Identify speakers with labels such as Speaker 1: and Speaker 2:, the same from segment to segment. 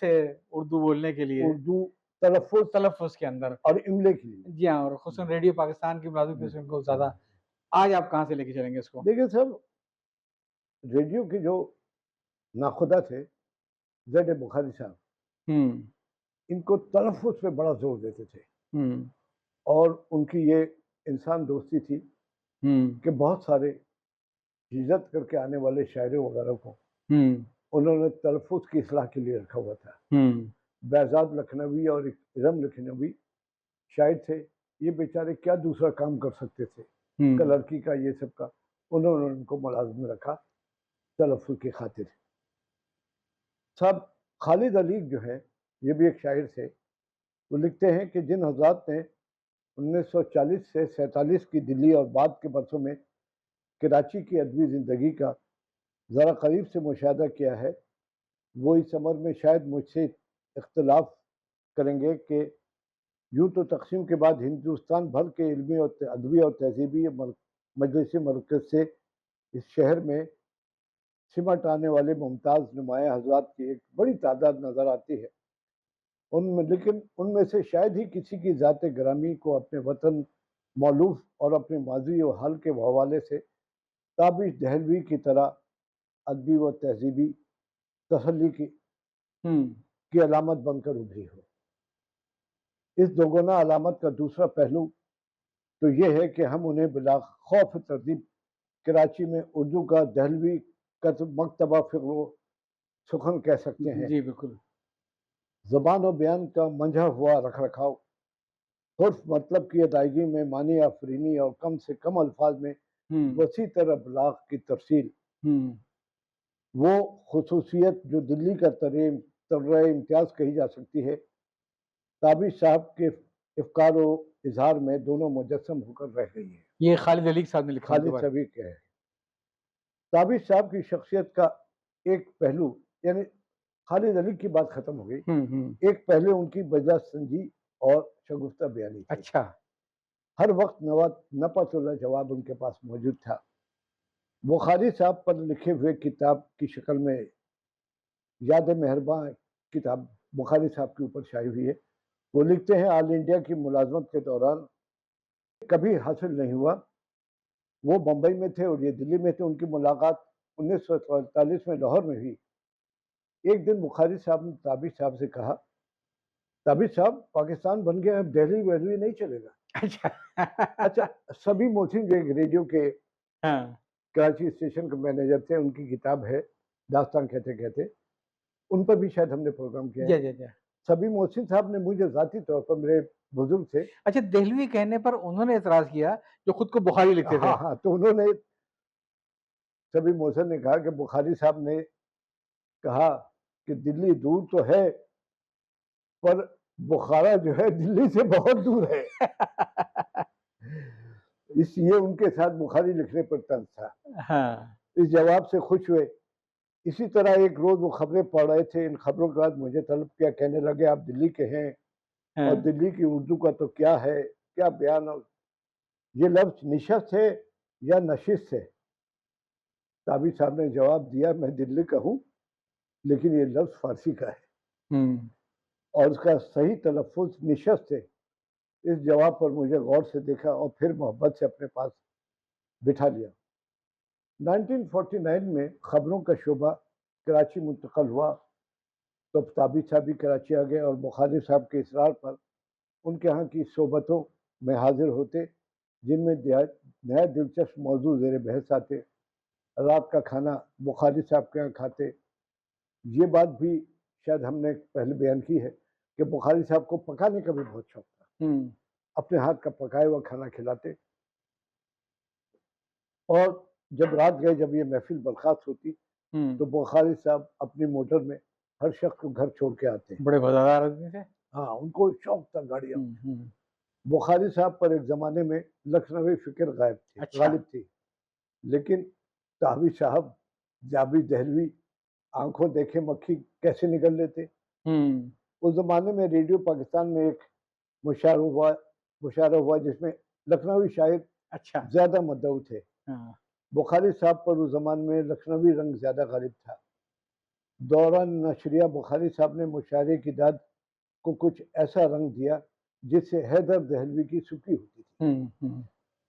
Speaker 1: سے اردو بولنے کے لیے
Speaker 2: اردو تلفظ
Speaker 1: تلفظ کے اندر،
Speaker 2: اور املے کے لیے۔
Speaker 1: جی ہاں، اور خصوصاً ریڈیو پاکستان کی ملازم کی ان کو زیادہ، آج آپ کہاں سے لے کے چلیں گے اس کو؟
Speaker 2: دیکھیں صاحب، ریڈیو کے جو ناخدا تھے زید بخاری صاحب،
Speaker 1: ہوں
Speaker 2: ان کو تلفظ پہ بڑا زور دیتے تھے،
Speaker 1: ہوں
Speaker 2: اور ان کی یہ انسان دوستی تھی
Speaker 1: ہوں
Speaker 2: کہ بہت سارے ہجرت کر کے آنے والے شاعروں وغیرہ کو
Speaker 1: ہوں
Speaker 2: انہوں نے تلفظ کی اصلاح کے لیے رکھا ہوا تھا۔
Speaker 1: ہوں
Speaker 2: بیزاد لکھنوی اور ارم لکھنوی شاعر تھے، یہ بیچارے کیا دوسرا کام کر سکتے تھے،
Speaker 1: ہوں
Speaker 2: کلرکی کا یہ سب کا، انہوں نے ان کو ملازم رکھا تلفظ کی خاطر۔ صاحب خالد علی جو ہے، یہ بھی ایک شاعر تھے، وہ لکھتے ہیں کہ جن حضرات نے 1940 سے 47 کی دلی اور بعد کے برسوں میں کراچی کی ادبی زندگی کا ذرا قریب سے مشاہدہ کیا ہے، وہ اس عمر میں شاید مجھ سے اختلاف کریں گے کہ یوں تو تقسیم کے بعد ہندوستان بھر کے علمی اور ادبی اور تہذیبی مجلسی مرکز سے اس شہر میں سمٹ آنے والے ممتاز نمایاں حضرات کی ایک بڑی تعداد نظر آتی ہے، لیکن ان میں سے شاید ہی کسی کی ذات گرامی کو اپنے وطن مولوف اور اپنے ماضی و حال کے حوالے سے تابش دہلوی کی طرح ادبی و تہذیبی تسلی کی علامت بن کر ابھری ہو۔ اس دوگنا علامت کا دوسرا پہلو تو یہ ہے کہ ہم انہیں بلا خوف تردید کراچی میں اردو کا دہلوی مکتبہ فکر و سخن کہہ سکتے ہیں۔
Speaker 1: جی بالکل،
Speaker 2: زبان و بیان کا منجھا ہوا رکھ رکھاؤ، حرف مطلب کی ادائیگی میں معنی آفرینی اور کم سے کم الفاظ میں وسیع تر ابلاغ کی تفصیل، وہ خصوصیت جو دلی کا ترہ امتیاز کہی جا سکتی ہے، تابش صاحب کے افکار و اظہار میں دونوں مجسم ہو کر رہ گئی ہے۔
Speaker 1: یہ خالد علی صاحب نے لکھا ان کے
Speaker 2: خالد
Speaker 1: بارے
Speaker 2: صاحب کیا ہے، تابش صاحب کی شخصیت کا ایک پہلو، یعنی خالد علی کی بات ختم ہو گئی، ایک پہلو ان کی بجا سنجی اور شگفتہ بیانی تھی۔
Speaker 1: اچھا،
Speaker 2: ہر وقت نپت اللہ جواب ان کے پاس موجود تھا۔ بخاری صاحب پر لکھے ہوئے کتاب کی شکل میں یاد مہرباں کتاب بخاری صاحب کے اوپر شائع ہوئی ہے، وہ لکھتے ہیں آل انڈیا کی ملازمت کے دوران کبھی حاصل نہیں ہوا، وہ بمبئی میں تھے اور یہ دلی میں تھے، ان کی ملاقات 1947 میں لاہور میں ہوئی۔ ایک دن بخاری صاحب نے تابش صاحب سے کہا، تابش صاحب پاکستان بن گیا، اب دہلی ویلوی نہیں چلے گا۔ اچھا، سبھی محسن جو ایک ریڈیو کے کراچی اسٹیشن کے مینیجر تھے، ان کی کتاب ہے داستان کہتے کہتے، ان پر بھی شاید ہم نے پروگرام کیا ہے۔ سبھی محسن صاحب نے مجھے ذاتی طور پر میرے بزرگ سے،
Speaker 1: اچھا دہلوی کہنے پر انہوں نے اعتراض کیا جو خود کو بخاری لکھتے تھے؟
Speaker 2: ہاں تو انہوں نے، سبھی محسن نے کہا کہ بخاری صاحب نے کہا کہ دلی دور تو ہے پر بخارا جو ہے دلی سے بہت دور ہے، اس لیے ان کے ساتھ بخاری لکھنے پر طنز تھا۔ اس جواب سے خوش ہوئے۔ اسی طرح ایک روز وہ خبریں پڑھ رہے تھے، ان خبروں کے بعد مجھے طلب کیا، کہنے لگے آپ دلی کے ہیں اور دلی کی اردو کا تو کیا ہے، کیا بیان ہو، یہ لفظ نشست ہے یا نشست ہے؟ تابش صاحب نے جواب دیا، میں دلی کا ہوں لیکن یہ لفظ فارسی کا ہے اور اس کا صحیح تلفظ نشست ہے۔ اس جواب پر مجھے غور سے دیکھا اور پھر محبت سے اپنے پاس بٹھا لیا۔ 1949 میں خبروں کا شعبہ کراچی منتقل ہوا تو تابش صاحب بھی کراچی آ گئے اور بخاری صاحب کے اصرار پر ان کے ہاں کی صحبتوں میں حاضر ہوتے، جن میں نہایت دلچسپ موضوع زیر بحث آتے۔ رات کا کھانا بخاری صاحب کے یہاں کھاتے۔ یہ بات بھی شاید ہم نے پہلے بیان کی ہے کہ بخاری صاحب کو پکانے کا بھی بہت شوق تھا، اپنے ہاتھ کا پکایا ہوا کھانا کھلاتے، اور جب رات گئے، جب یہ محفل برخاست ہوتی تو بخاری صاحب اپنی موٹر میں ہر شخص کو گھر چھوڑ کے آتے ہیں۔
Speaker 1: بڑے وفادار آدمی تھے۔
Speaker 2: ہاں، ان کو شوق تھا گاڑیاں۔ بخاری صاحب پر ایک زمانے میں لکھنوی فکر غالب تھی، لیکن تابش صاحب تابش دہلوی آنکھوں دیکھے مکھی کیسے نگل لیتے۔ اس زمانے میں ریڈیو پاکستان میں ایک مشاعرہ ہوا جس میں لکھنوی شاعر زیادہ مدعو تھے، بخاری صاحب پر اس زمان میں لکھنوی رنگ زیادہ غالب تھا. دوران نشریہ بخاری صاحب نے مشاعرے کی داد کو کچھ ایسا رنگ دیا جس سے حیدر دہلوی کی سکی ہوتی تھی.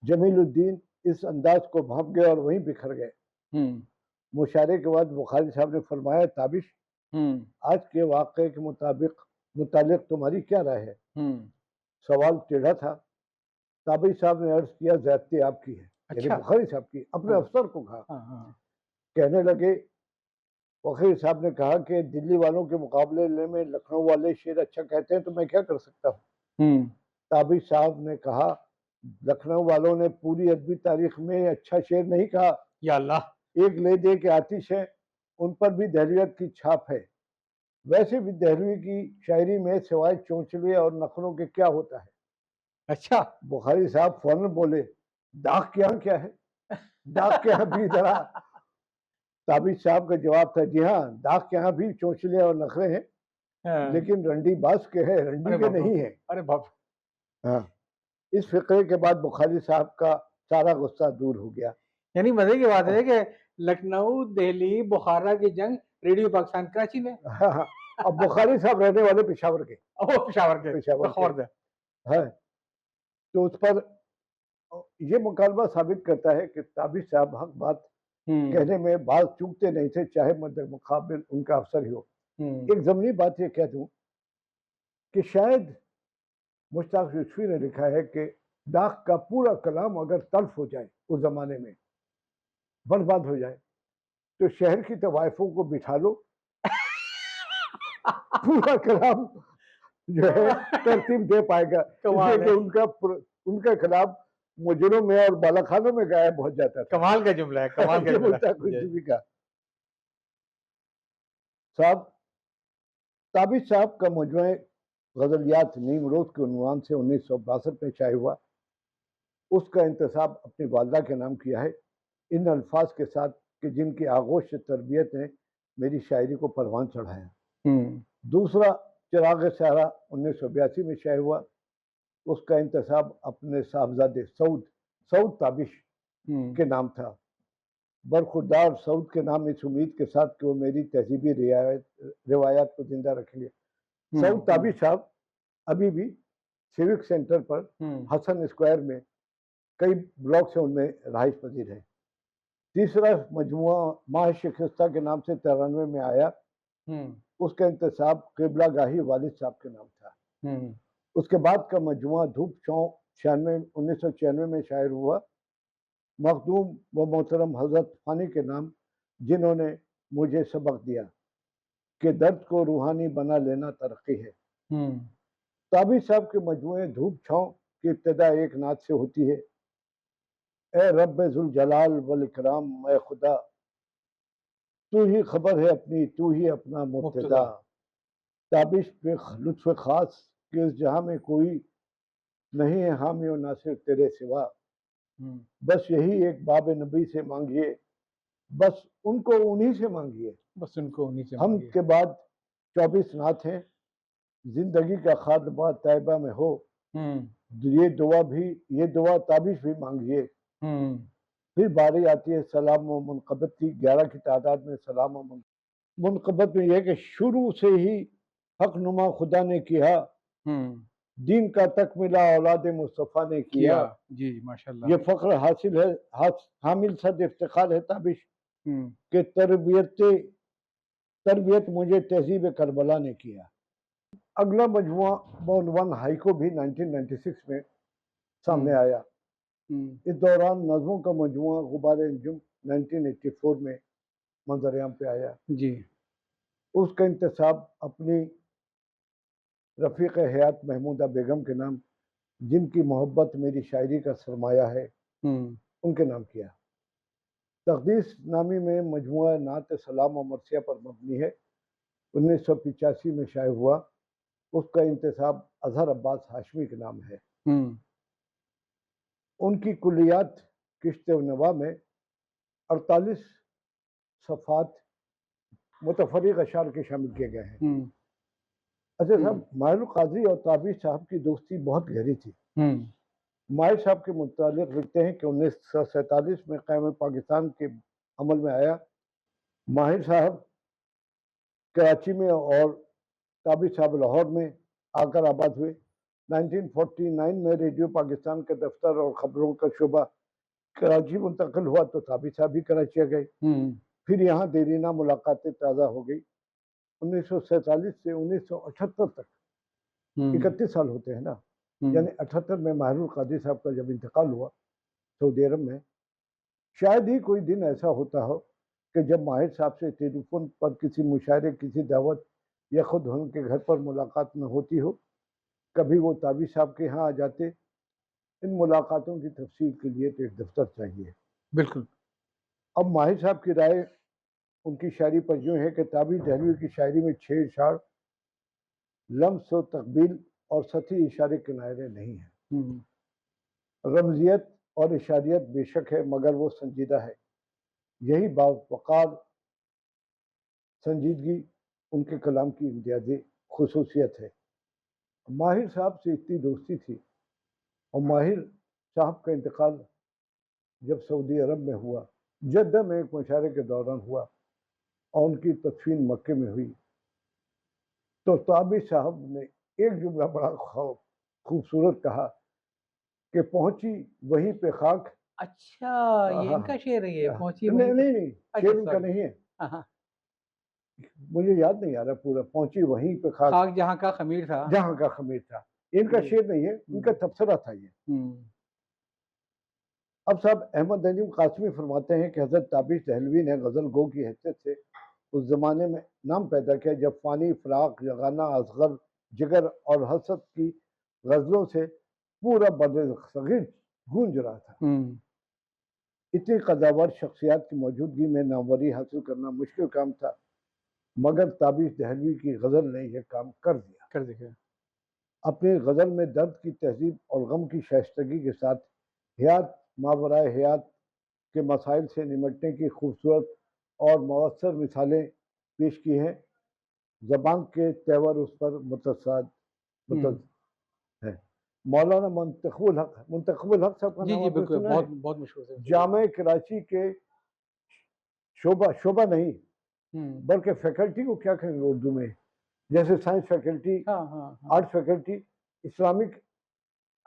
Speaker 2: جمیل الدین اس انداز کو بھانپ گئے اور وہیں بکھر گئے. مشاعرے کے بعد بخاری صاحب نے فرمایا تابش آج کے واقعے کے متعلق تمہاری کیا رائے ہے؟ سوال ٹیڑھا تھا. تابش صاحب نے عرض کیا زیادتی آپ کی ہے. یعنی بخاری صاحب کی اپنے افسر کو کہا. کہنے لگے بخاری صاحب نے کہا کہ دلی والوں کے مقابلے میں لکھنؤ والے شعر اچھا کہتے ہیں تو میں کیا کر سکتا ہوں. تابش صاحب نے کہا لکھنؤ والوں نے پوری ادبی تاریخ میں اچھا شعر نہیں کہا.
Speaker 1: یا اللہ.
Speaker 2: ایک لے دے کے آتش ہے ان پر بھی دہلیت کی چھاپ ہے. ویسے بھی دہلوی کی شاعری میں سوائے چونچلے اور نخروں کے کیا ہوتا ہے؟
Speaker 1: اچھا.
Speaker 2: بخاری صاحب فوراً بولے داغ کے یہاں کیا ہے؟ داغ کے یہاں بھی ذرا. تابش صاحب کا جواب تھا جی ہاں داغ کے یہاں بھی چونچلے اور نخرے ہیں لیکن رنڈی باز کے ہیں رنڈی کے نہیں ہیں.
Speaker 1: ارے باپ.
Speaker 2: ہاں. اس فقرے کے بعد بخاری صاحب کا سارا غصہ دور ہو گیا.
Speaker 1: یعنی مزے کی بات ہے کہ لکھنؤ دہلی بخارا کی جنگ ریڈیو پاکستان کراچی میں.
Speaker 2: اب بخاری صاحب رہنے والے پشاور کے.
Speaker 1: پشاور کے.
Speaker 2: ہے تو اس پر یہ مکالمہ ثابت کرتا ہے کہ تابش صاحب حق بات کہنے میں بعض چوکتے نہیں تھے چاہے مقابل ان کا افسر ہی ہو. ایک ضمنی بات یہ کہہ دوں کہ شاید مشتاق یوسفی نے لکھا ہے کہ داغ کا پورا کلام اگر تلف ہو جائے اس زمانے میں برباد ہو جائے تو شہر کی طوائفوں کو بٹھا لو پورا کلام جو ہے ترتیب دے پائے گا. ان کا کلام مجروں میں اور بالا خانوں میں غائب ہو جاتا تھا.
Speaker 1: کمال کا جملہ ہے. کمال کا جملہ
Speaker 2: صاحب. تابش صاحب کا مجموعہ غزلیات نیم روز کے عنوان سے 1962 میں شائع ہوا. اس کا انتصاب اپنی والدہ کے نام کیا ہے ان الفاظ کے ساتھ کہ جن کی آغوش تربیت نے میری شاعری کو پروان چڑھایا. دوسرا چراغ صحرا 1982 میں شائع ہوا. اس کا انتصاب اپنے صاحبزادے سعود تابش کے نام تھا. برخوردار سعود کے نام اس امید کے ساتھ کہ وہ میری تہذیبی روایات کو زندہ رکھیں گے. سعود تابش صاحب ابھی بھی سیوک سینٹر پر حسن اسکوائر میں کئی بلاکس ہیں ان میں رہائش پذیر ہے. تیسرا مجموعہ ماہ شکستہ کے نام سے 93 میں آیا. اس کا انتصاب قبلہ گاہی والد صاحب کے نام تھا. اس کے بعد کا مجموعہ دھوپ چھاؤں 1996 میں شائع ہوا. مخدوم و محترم حضرت فانی کے نام جنہوں نے مجھے سبق دیا کہ درد کو روحانی بنا لینا ترقی ہے. تابش صاحب کے مجموعے دھوپ چھاؤں کی ابتدا ایک نعت سے ہوتی ہے اے رب ذوالجلال والاکرام اے خدا تو ہی خبر ہے اپنی تو ہی اپنا مبتدا. تابش پہ لطف خاص کہ اس جہاں میں کوئی نہیں ہے حامی و ناصر تیرے سوا. بس یہی ایک باب نبی سے مانگیے بس ان کو انہی سے مانگیے.
Speaker 1: بس ان کو انہی سے
Speaker 2: ہم کے بعد 24 نعت ہیں. زندگی کا خاتمہ طیبہ میں ہو یہ دعا تابش بھی مانگیے. پھر باری آتی ہے سلام و منقبت کی. 11 کی تعداد میں سلام و منقبت میں یہ کہ شروع سے ہی حق نما خدا نے کیا دین کا تکملہ اولاد مصطفیٰ نے کیا.
Speaker 1: جی ماشاءاللہ.
Speaker 2: یہ فخر حاصل ہے حامل صد افتخار ہے تابش کہ تربیت مجھے تہذیب کربلا نے کیا. اگلا مجموعہ بعنوان ہائیکو بھی 1996 میں سامنے آیا. اس دوران نظموں کا مجموعہ غبار انجم 1984 میں منظر عام پہ آیا.
Speaker 1: جی.
Speaker 2: اس کا انتصاب اپنی رفیق حیات محمودہ بیگم کے نام جن کی محبت میری شاعری کا سرمایہ ہے ان کے نام کیا. تقدیس نامی میں مجموعہ نعت سلام و مرثیہ پر مبنی ہے. 1985 میں شائع ہوا. اس کا انتصاب اظہر عباس ہاشمی کے نام ہے. ان کی کلیات کشت و نوا میں 48 صفحات متفرق اشعار کے شامل کیے گئے ہیں. اچھا صاحب ماہر القاضی اور تابش صاحب کی دوستی بہت گہری تھی. ماہر صاحب کے متعلق لکھتے ہیں کہ 1947 میں قیام پاکستان کے عمل میں آیا. ماہر صاحب کراچی میں اور تابش صاحب لاہور میں آ کر آباد ہوئے. 1949 میں ریڈیو پاکستان کے دفتر اور خبروں کا شعبہ کراچی منتقل ہوا تو تابش صاحب بھی کراچی آ گئے. پھر یہاں دیرینہ ملاقاتیں تازہ ہو گئی. 1947 سے 1978 تک 31 سال ہوتے ہیں نا. یعنی 78 میں ماہر القادری صاحب کا جب انتقال ہوا سعودی عرب میں، شاید ہی کوئی دن ایسا ہوتا ہو کہ جب ماہر صاحب سے ٹیلی فون پر کسی مشاعرے، کسی دعوت یا خود ان کے گھر پر ملاقات نہ ہوتی ہو. کبھی وہ تابش صاحب کے ہاں آ جاتے. ان ملاقاتوں کی تفصیل کے لیے تو ایک دفتر چاہیے.
Speaker 1: بالکل.
Speaker 2: اب ماہر صاحب کی رائے ان کی شاعری پر یوں ہے کہ تابش دہلوی کی شاعری میں چھیڑ چھاڑ، لمس و تقبیل اور سطحی اشارے کنارے نہیں ہیں. رمزیت اور اشاریت بے شک ہے مگر وہ سنجیدہ ہے. یہی باوقار سنجیدگی ان کے کلام کی امتیازی خصوصیت ہے. ماہر صاحب سے اتنی دوستی تھی اور ماہر صاحب کا انتقال جب سعودی عرب میں ہوا، جدہ میں ایک مشاعرے کے دوران ہوا اور ان کی تدفین مکے میں ہوئی، تو تابش صاحب نے ایک جملہ بڑا خوبصورت کہا کہ پہنچی وہیں پہ خاک.
Speaker 1: اچھا، یہ ان کا شعر ہے، یہ پہنچی
Speaker 2: نہیں
Speaker 1: وہیں پہ.
Speaker 2: نہیں، شعر ان کا نہیں ہے، مجھے یاد نہیں آ رہا پورا. پہنچی وہیں پہ خاک،
Speaker 1: خاک جہاں کا خمیر تھا.
Speaker 2: جہاں کا خمیر تھا. ان کا شعر نہیں ہے، ان کا تبصرہ تھا یہ. اب صاحب احمد ندیم قاسمی فرماتے ہیں کہ حضرت تابش دہلوی نے غزل گو کی حیثیت سے اس زمانے میں نام پیدا کیا جب فانی، فراق، یگانہ، اصغر، جگر اور حسد کی غزلوں سے پورا بر صغیر گونج رہا تھا. اتنی قداور شخصیات کی موجودگی میں ناموری حاصل کرنا مشکل کام تھا، مگر تابش دہلوی کی غزل نے یہ کام کر دیا. اپنی غزل میں درد کی تہذیب اور غم کی شائستگی کے ساتھ حیات ماورائے حیات کے مسائل سے نمٹنے کی خوبصورت اور مؤثر مثالیں پیش کی ہیں. زبان کے تیور اس پر متضاد ہے. مولانا منتخب الحق صاحب کا
Speaker 1: جی
Speaker 2: نام
Speaker 1: جی
Speaker 2: آپ نے
Speaker 1: بالکل،
Speaker 2: سنا ہے؟
Speaker 1: بہت مشہور ہے.
Speaker 2: جامع کراچی کے شعبہ نہیں بلکہ فیکلٹی کو کیا کہیں گے اردو میں، جیسے science faculty, art faculty, Islamic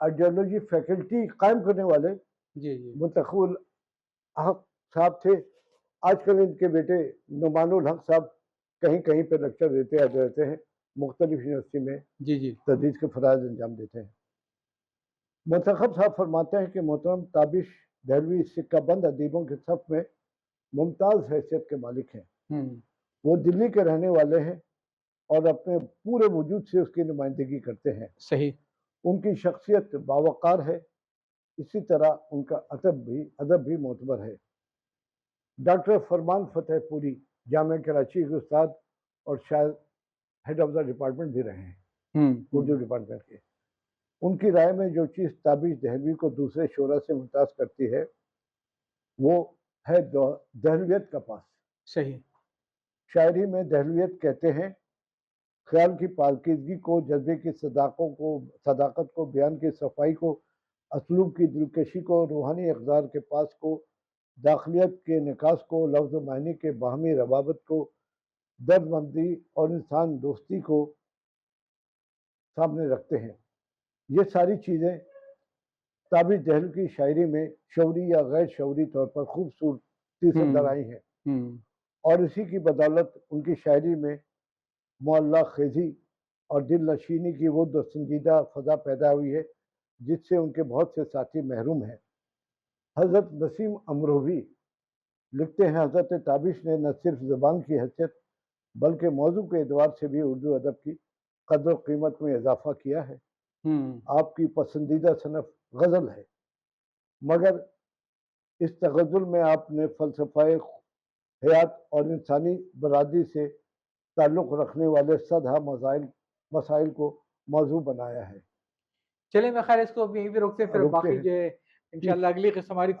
Speaker 2: ideology faculty قائم کرنے والے منتخب الحق صاحب تھے. آج کل ان کے بیٹے نعمان الحق صاحب کہیں کہیں پہ لیکچر دیتے رہتے ہیں، مختلف یونیورسٹی میں تدریس کے فرائض انجام دیتے ہیں. منتخب صاحب فرماتے ہیں کہ محترم تابش دہلوی سکہ بند ادیبوں کے صف میں ممتاز حیثیت کے مالک ہیں. وہ دلی کے رہنے والے ہیں اور اپنے پورے وجود سے اس کی نمائندگی کرتے ہیں.
Speaker 1: صحیح.
Speaker 2: ان کی شخصیت باوقار ہے، اسی طرح ان کا ادب بھی معتبر ہے. ڈاکٹر فرمان فتح پوری جامعہ کراچی کے استاد اور شاید ہیڈ آف دا ڈپارٹمنٹ بھی رہے ہیں اردو ڈپارٹمنٹ کے. ان کی رائے میں جو چیز تابش دہلوی کو دوسرے شعراء سے ممتاز کرتی ہے وہ ہے دہلویت کا پاس.
Speaker 1: صحیح.
Speaker 2: شاعری میں دہلویت کہتے ہیں خیال کی پاکیزگی کو، جذبے کی صداقت کو، بیان کی صفائی کو، اسلوب کی دلکشی کو، روحانی اقدار کے پاس کو، داخلیت کے نکاس کو، لفظ و معنی کے باہمی روابط کو، درد مندی اور انسان دوستی کو سامنے رکھتے ہیں. یہ ساری چیزیں تابش دہلوی کی شاعری میں شعوری یا غیر شعوری طور پر خوبصورتی سے درائی ہیں اور اسی کی بدولت ان کی شاعری میں معلّہ خیزی اور دل نشینی کی وہ سنجیدہ فضا پیدا ہوئی ہے جس سے ان کے بہت سے ساتھی محروم ہیں. حضرت نسیم امروی لکھتے ہیں حضرت تابش نے نہ صرف زبان کی حیثیت بلکہ موضوع کے اعتبار سے بھی اردو ادب کی قدر و قیمت میں اضافہ کیا ہے. آپ کی پسندیدہ صنف غزل ہے، مگر اس تغزل میں آپ نے فلسفہ حیات اور انسانی برادری سے تعلق رکھنے والے صدہا مسائل کو موضوع بنایا ہے.
Speaker 1: چلیں میں خیر اس کو ابھی یہیں پہ روکتے ہیں، پھر باقی جو ہے انشاءاللہ اگلی قسم ہماری